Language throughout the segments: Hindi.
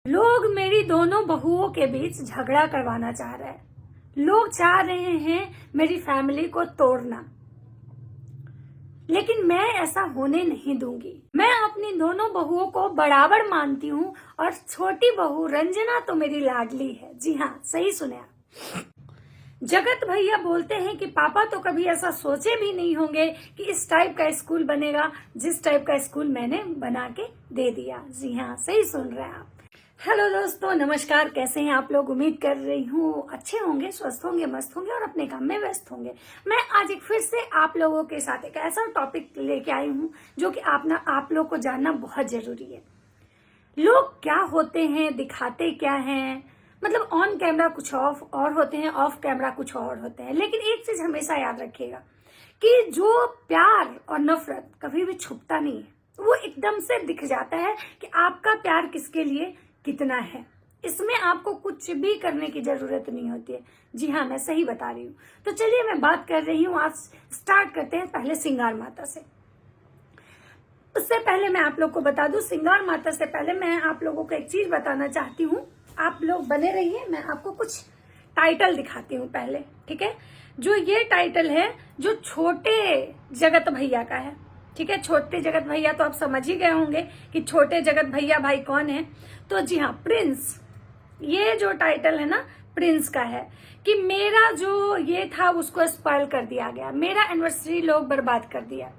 लोग मेरी दोनों बहुओं के बीच झगड़ा करवाना चाह रहे हैं। लोग चाह रहे हैं मेरी फैमिली को तोड़ना, लेकिन मैं ऐसा होने नहीं दूंगी। मैं अपनी दोनों बहुओं को बराबर मानती हूँ और छोटी बहू रंजना तो मेरी लाडली है। जी हाँ, सही सुने आप। जगत भैया बोलते हैं कि पापा तो कभी ऐसा सोचे भी नहीं होंगे कि इस टाइप का स्कूल बनेगा जिस टाइप का स्कूल मैंने बना के दे दिया। जी हाँ, सही सुन रहे हैं आप। हेलो दोस्तों, नमस्कार। कैसे हैं आप लोग? उम्मीद कर रही हूँ अच्छे होंगे, स्वस्थ होंगे, मस्त होंगे और अपने काम में व्यस्त होंगे। मैं आज एक फिर से आप लोगों के साथ एक ऐसा टॉपिक लेके आई हूँ जो कि आप लोग को जानना बहुत जरूरी है। लोग क्या होते हैं, दिखाते क्या हैं, मतलब ऑन कैमरा कुछ और होते हैं, ऑफ कैमरा कुछ और होते हैं। लेकिन एक चीज हमेशा याद रखिएगा कि जो प्यार और नफरत कभी भी छुपता नहीं है, वो एकदम से दिख जाता है कि आपका प्यार किसके लिए कितना है। इसमें आपको कुछ भी करने की जरूरत नहीं होती है। जी हाँ, मैं सही बता रही हूँ। तो चलिए मैं बात कर रही हूँ, आज स्टार्ट करते हैं पहले सिंगार माता से। उससे पहले मैं आप लोग को बता दूं, सिंगार माता से पहले मैं आप लोगों को एक चीज बताना चाहती हूँ। आप लोग बने रहिए, मैं आपको कुछ टाइटल दिखाती हूँ पहले, ठीक है। जो ये टाइटल है जो छोटे जगत भैया का है, ठीक है। छोटे जगत भैया तो आप समझ ही गए होंगे कि छोटे जगत भैया भाई कौन है। तो जी हाँ, प्रिंस। ये जो टाइटल है ना, प्रिंस का है कि मेरा जो ये था उसको स्पॉइल कर दिया गया, मेरा एनिवर्सरी लोग बर्बाद कर दिया।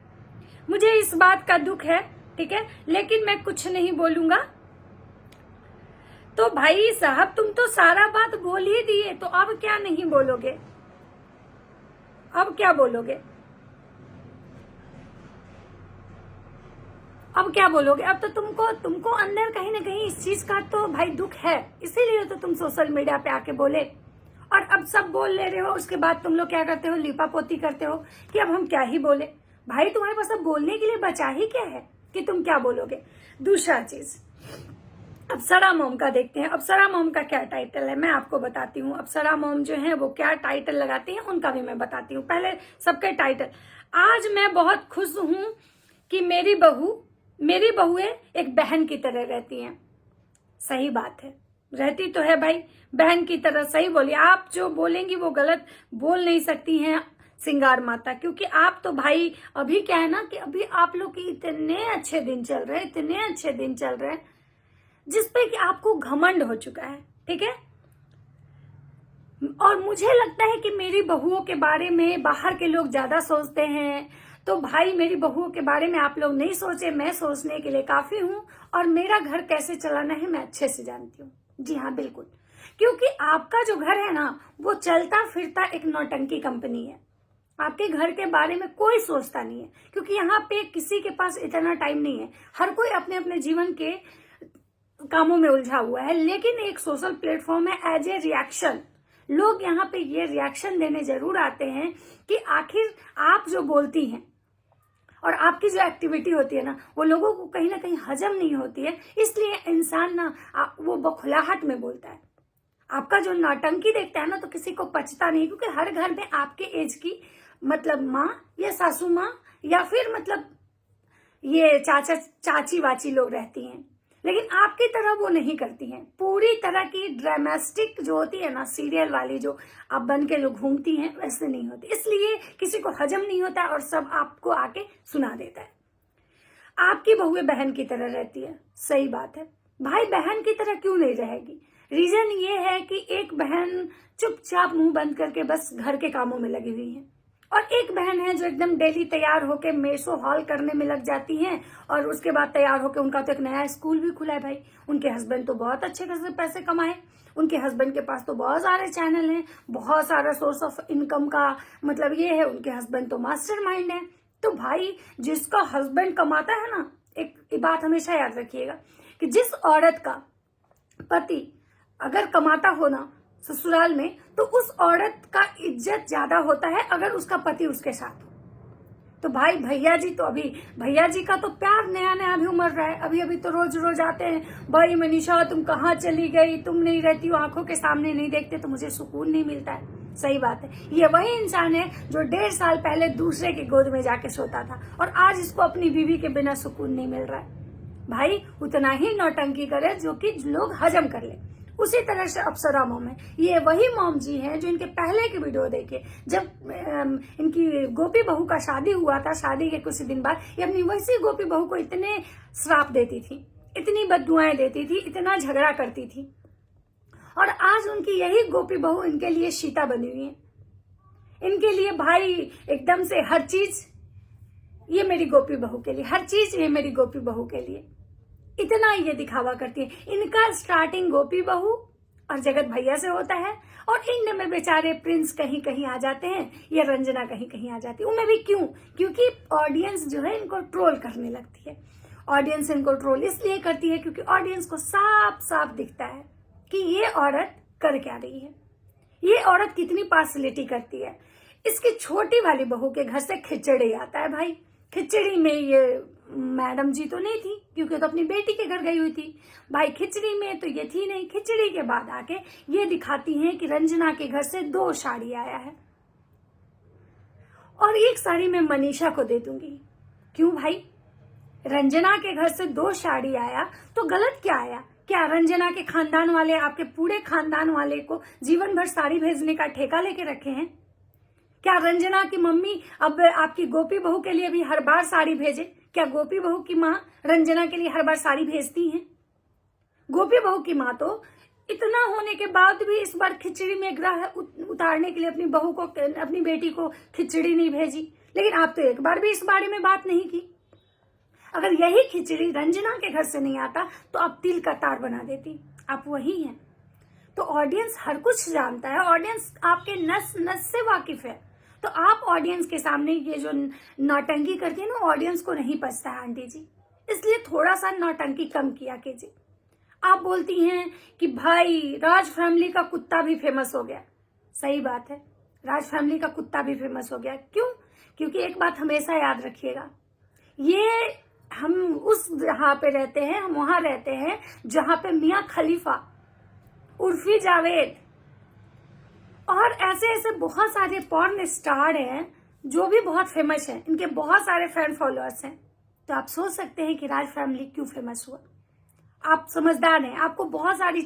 मुझे इस बात का दुख है, ठीक है, लेकिन मैं कुछ नहीं बोलूंगा। तो भाई साहब, तुम तो सारा बात बोल ही दिए, तो अब क्या नहीं बोलोगे? अब क्या बोलोगे? अब क्या बोलोगे? अब तो तुमको अंदर कहीं ना कहीं इस चीज का तो भाई दुख है, इसीलिए तो तुम सोशल मीडिया पे आके बोले। और अब सब बोल ले रहे हो, उसके बाद तुम लोग क्या करते हो? लिपापोती करते हो कि अब हम क्या ही बोले। भाई तुम्हारे पास अब बोलने के लिए बचा ही क्या है कि तुम क्या बोलोगे? दूसरा चीज, अप्सरा मॉम का देखते हैं। अप्सरा मॉम का क्या टाइटल है मैं आपको बताती हूँ। अप्सरा मॉम जो है वो क्या टाइटल लगाती हैं उनका भी मैं बताती हूँ। पहले सबके टाइटल। आज मैं बहुत खुश हूँ कि मेरी बहुएं एक बहन की तरह रहती हैं। सही बात है, रहती तो है भाई बहन की तरह। सही बोली आप, जो बोलेंगी वो गलत बोल नहीं सकती हैं सिंगार माता, क्योंकि आप तो भाई अभी क्या है ना कि अभी आप लोग के इतने अच्छे दिन चल रहे हैं, इतने अच्छे दिन चल रहे हैं जिसपे कि आपको घमंड हो चुका है, ठीक है। और मुझे लगता है कि मेरी बहुओं के बारे में बाहर के लोग ज्यादा सोचते हैं। तो भाई मेरी बहुओं के बारे में आप लोग नहीं सोचे, मैं सोचने के लिए काफी हूँ। और मेरा घर कैसे चलाना है मैं अच्छे से जानती हूँ। जी हाँ, बिल्कुल, क्योंकि आपका जो घर है ना वो चलता फिरता एक नौटंकी कंपनी है। आपके घर के बारे में कोई सोचता नहीं है, क्योंकि यहाँ पे किसी के पास इतना टाइम नहीं है। हर कोई अपने अपने जीवन के कामों में उलझा हुआ है। लेकिन एक सोशल प्लेटफॉर्म है, एज ए रिएक्शन लोग यहाँ पे ये रिएक्शन देने जरूर आते हैं कि आखिर आप जो बोलती हैं और आपकी जो एक्टिविटी होती है ना वो लोगों को कहीं ना कहीं हजम नहीं होती है। इसलिए इंसान ना वो बखुलाहट में बोलता है। आपका जो नौटंकी देखता है ना तो किसी को पचता नहीं, क्योंकि हर घर में आपके एज की मतलब माँ या सासू माँ या फिर मतलब ये चाचा चाची वाची लोग रहती हैं। लेकिन आपकी तरह वो नहीं करती हैं। पूरी तरह की ड्रामेस्टिक जो होती है ना, सीरियल वाली जो आप बन के लोग घूमती हैं, वैसे नहीं होती। इसलिए किसी को हजम नहीं होता है और सब आपको आके सुना देता है। आपकी बहुएं बहन की तरह रहती है, सही बात है भाई। बहन की तरह क्यों नहीं रहेगी? रीजन ये है कि एक बहन चुपचाप मुंह बंद करके बस घर के कामों में लगी हुई है, और एक बहन है जो एकदम डेली तैयार होके मेसो हॉल करने में लग जाती हैं। और उसके बाद तैयार होके उनका तो एक नया स्कूल भी खुला है भाई। उनके हस्बैंड तो बहुत अच्छे खासे पैसे कमाए, उनके हस्बैंड के पास तो बहुत सारे चैनल हैं, बहुत सारा सोर्स ऑफ इनकम का मतलब ये है। उनके हस्बैंड तो मास्टरमाइंड है। तो भाई जिसका हस्बैंड कमाता है ना, एक बात हमेशा याद रखिएगा कि जिस औरत का पति अगर कमाता हो ना ससुराल में, तो उस औरत का इज्जत ज्यादा होता है अगर उसका पति उसके साथ हो। तो भाई भैया जी तो अभी भैया जी का तो प्यार नया नया अभी उमड़ रहा है। अभी अभी तो रोज रोज आते हैं, भाई मनीषा तुम कहाँ चली गई, तुम नहीं रहती हो, आंखों के सामने नहीं देखते तो मुझे सुकून नहीं मिलता है। सही बात है, ये वही इंसान है जो 1.5 साल पहले दूसरे की गोद में जाके सोता था और आज इसको अपनी बीवी के बिना सुकून नहीं मिल रहा है। भाई उतना ही नौटंकी करे जो कि लोग हजम कर ले। उसी तरह से अप्सरा मॉम है, ये वही मॉम जी हैं जो इनके पहले की वीडियो देखे, जब इनकी गोपी बहू का शादी हुआ था, शादी के कुछ दिन बाद ये अपनी वैसी गोपी बहू को इतने श्राप देती थी, इतनी बददुआएं देती थी, इतना झगड़ा करती थी, और आज उनकी यही गोपी बहू इनके लिए सीता बनी हुई है। इनके लिए भाई एकदम से हर चीज ये मेरी गोपी बहू के लिए, हर चीज ये मेरी गोपी बहू के लिए, इतना ये दिखावा करती है। इनका स्टार्टिंग गोपी बहू और जगत भैया से होता है, और इन में बेचारे प्रिंस कहीं कहीं आ जाते हैं, या रंजना कहीं कहीं आ जाती है। उनमें भी क्यों? क्योंकि ऑडियंस जो है इनको ट्रोल करने लगती है। ऑडियंस इनको ट्रोल इसलिए करती है क्योंकि ऑडियंस को साफ साफ दिखता है कि ये औरत कर क्या रही है, ये औरत कितनी पार्शलिटी करती है। इसकी छोटी वाली बहू के घर से खिचड़ी आता है भाई। खिचड़ी में ये मैडम जी तो नहीं थी क्योंकि तो अपनी बेटी के घर गई हुई थी भाई, खिचड़ी में तो ये थी नहीं। खिचड़ी के बाद आके ये दिखाती हैं कि रंजना के घर से 2 साड़ी आया है, और एक साड़ी मैं मनीषा को दे दूंगी। क्यों भाई? रंजना के घर से 2 साड़ी आया तो गलत क्या आया? क्या रंजना के खानदान वाले आपके पूरे खानदान वाले को जीवन भर साड़ी भेजने का ठेका लेके रखे हैं? क्या रंजना की मम्मी अब आपकी गोपी बहू के लिए भी हर बार साड़ी भेजे? क्या गोपी बहू की माँ रंजना के लिए हर बार साड़ी भेजती हैं? गोपी बहू की माँ तो इतना होने के बाद भी इस बार खिचड़ी में ग्रह उतारने के लिए अपनी बहू को, अपनी बेटी को खिचड़ी नहीं भेजी। लेकिन आप तो एक बार भी इस बारे में बात नहीं की। अगर यही खिचड़ी रंजना के घर से नहीं आता तो आप तिल का तार बना देती। आप वही हैं। तो ऑडियंस हर कुछ जानता है, ऑडियंस आपके नस नस से वाकिफ है। तो आप ऑडियंस के सामने ये जो नौटंकी करती है ना, ऑडियंस को नहीं पचता है आंटी जी, इसलिए थोड़ा सा नौटंकी कम किया कीजिए। आप बोलती हैं कि भाई राज फैमिली का कुत्ता भी फेमस हो गया। सही बात है, राज फैमिली का कुत्ता भी फेमस हो गया। क्यों? क्योंकि एक बात हमेशा याद रखिएगा, ये हम उस जहां पे रहते हैं, हम वहां रहते हैं जहां पे मियां खलीफा, उर्फी जावेद और ऐसे ऐसे बहुत सारे पॉर्न स्टार हैं जो भी बहुत फेमस हैं। इनके बहुत सारे फैन फॉलोअर्स हैं। तो आप सोच सकते हैं कि राज फैमिली क्यों फेमस हुआ। आप समझदार हैं, आपको बहुत सारी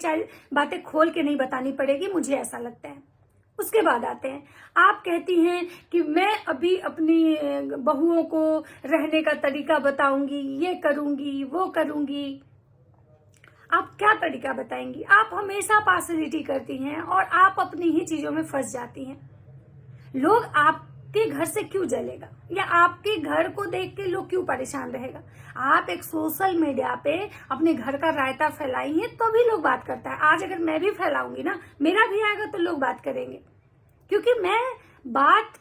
बातें खोल के नहीं बतानी पड़ेगी, मुझे ऐसा लगता है। उसके बाद आते हैं, आप कहती हैं कि मैं अभी अपनी बहुओं को रहने का तरीका बताऊंगी, ये करूंगी, वो करूंगी। आप क्या तरीका बताएंगी? आप हमेशा पार्शलिटी करती हैं और आप अपनी ही चीजों में फंस जाती हैं। लोग आपके घर से क्यों जलेगा, या आपके घर को देख के लोग क्यों परेशान रहेगा? आप एक सोशल मीडिया पे अपने घर का रायता फैलाई है तो भी लोग बात करता है। आज अगर मैं भी फैलाऊंगी ना, मेरा भी आएगा तो लोग बात करेंगे, क्योंकि मैं बात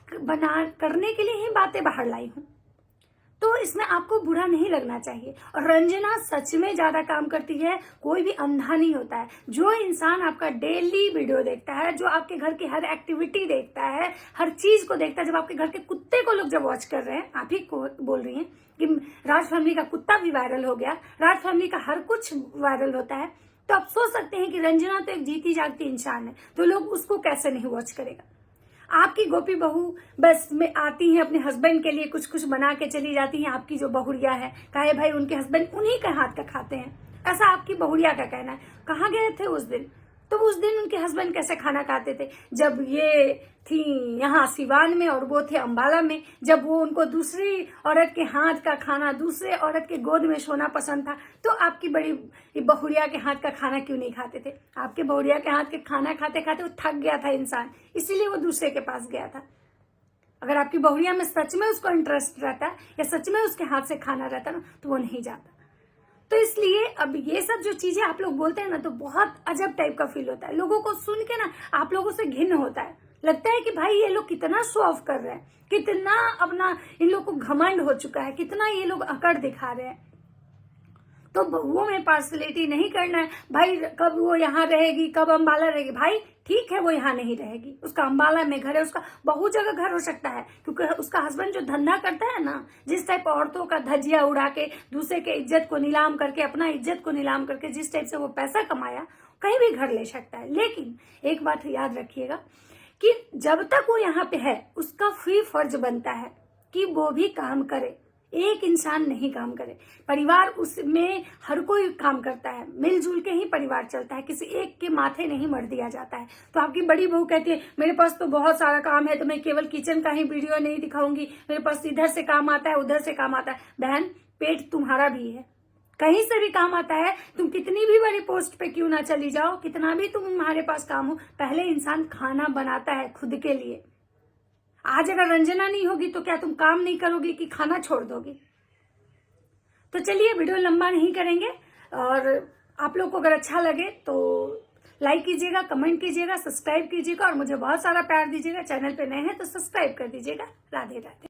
करने के लिए ही बातें बाहर लाई हूं। तो इसमें आपको बुरा नहीं लगना चाहिए। और रंजना सच में ज्यादा काम करती है, कोई भी अंधा नहीं होता है। जो इंसान आपका डेली वीडियो देखता है, जो आपके घर की हर एक्टिविटी देखता है, हर चीज को देखता है, जब आपके घर के कुत्ते को लोग जब वॉच कर रहे हैं, आप ही को बोल रही हैं कि राज फैमिली का कुत्ता भी वायरल हो गया, राज फैमिली का हर कुछ वायरल होता है, तो आप सोच सकते हैं कि रंजना तो एक जीती जागती इंसान है, तो लोग उसको कैसे नहीं वॉच करेगा। आपकी गोपी बहू बस में आती हैं, अपने हस्बैंड के लिए कुछ कुछ बना के चली जाती हैं। आपकी जो बहुरिया है, कहे भाई उनके हस्बैंड उन्हीं के हाथ का खाते हैं, ऐसा आपकी बहुरिया का कहना है। कहाँ गए थे उस दिन? तो उस दिन उनके हस्बैंड कैसे खाना खाते थे? जब ये थी यहाँ सिवान में और वो थे अंबाला में, जब वो उनको दूसरी औरत के हाथ का खाना, दूसरे औरत के गोद में सोना पसंद था, तो आपकी बड़ी बहुरिया के हाथ का खाना क्यों नहीं खाते थे? आपके बहुरिया के हाथ के खाना खाते खाते वो थक गया था इंसान, इसीलिए वो दूसरे के पास गया था। अगर आपकी बहुरिया में सच में उसको इंटरेस्ट रहता या सच में उसके हाथ से खाना रहता ना, तो वो नहीं जाता। तो इसलिए अब ये सब जो चीजें आप लोग बोलते हैं ना, तो बहुत अजब टाइप का फील होता है। लोगों को सुन के ना आप लोगों से घिन होता है, लगता है कि भाई ये लोग कितना शो ऑफ कर रहे हैं, कितना अपना इन लोग को घमंड हो चुका है, कितना ये लोग अकड़ दिखा रहे हैं। तो बहुओं में पार्शलिटी नहीं करना है भाई। कब वो यहाँ रहेगी, कब अंबाला रहेगी, भाई ठीक है वो यहाँ नहीं रहेगी, उसका अंबाला में घर है, उसका बहुत जगह घर हो सकता है, क्योंकि उसका हस्बैंड जो धंधा करता है ना, जिस टाइप औरतों का धजिया उड़ा के, दूसरे के इज्जत को नीलाम करके, अपना इज्जत को नीलाम करके जिस टाइप से वो पैसा कमाया, कहीं भी घर ले सकता है। लेकिन एक बात याद रखिएगा कि जब तक वो यहाँ पे है, उसका फ्री फर्ज बनता है कि वो भी काम करे, एक इंसान नहीं काम करे। परिवार उसमें हर कोई काम करता है, मिलजुल के ही परिवार चलता है, किसी एक के माथे नहीं मर दिया जाता है। तो आपकी बड़ी बहू कहती है मेरे पास तो बहुत सारा काम है, तो मैं केवल किचन का ही वीडियो नहीं दिखाऊंगी, मेरे पास इधर से काम आता है उधर से काम आता है। बहन, पेट तुम्हारा भी है, कहीं से भी काम आता है। तुम कितनी भी बड़ी पोस्ट पे क्यों ना चली जाओ, कितना भी तुम्हारे पास काम हो, पहले इंसान खाना बनाता है खुद के लिए। आज अगर रंजना नहीं होगी तो क्या तुम काम नहीं करोगी कि खाना छोड़ दोगी? तो चलिए, वीडियो लंबा नहीं करेंगे, और आप लोग को अगर अच्छा लगे तो लाइक कीजिएगा, कमेंट कीजिएगा, सब्सक्राइब कीजिएगा और मुझे बहुत सारा प्यार दीजिएगा। चैनल पे नए हैं तो सब्सक्राइब कर दीजिएगा। राधे राधे।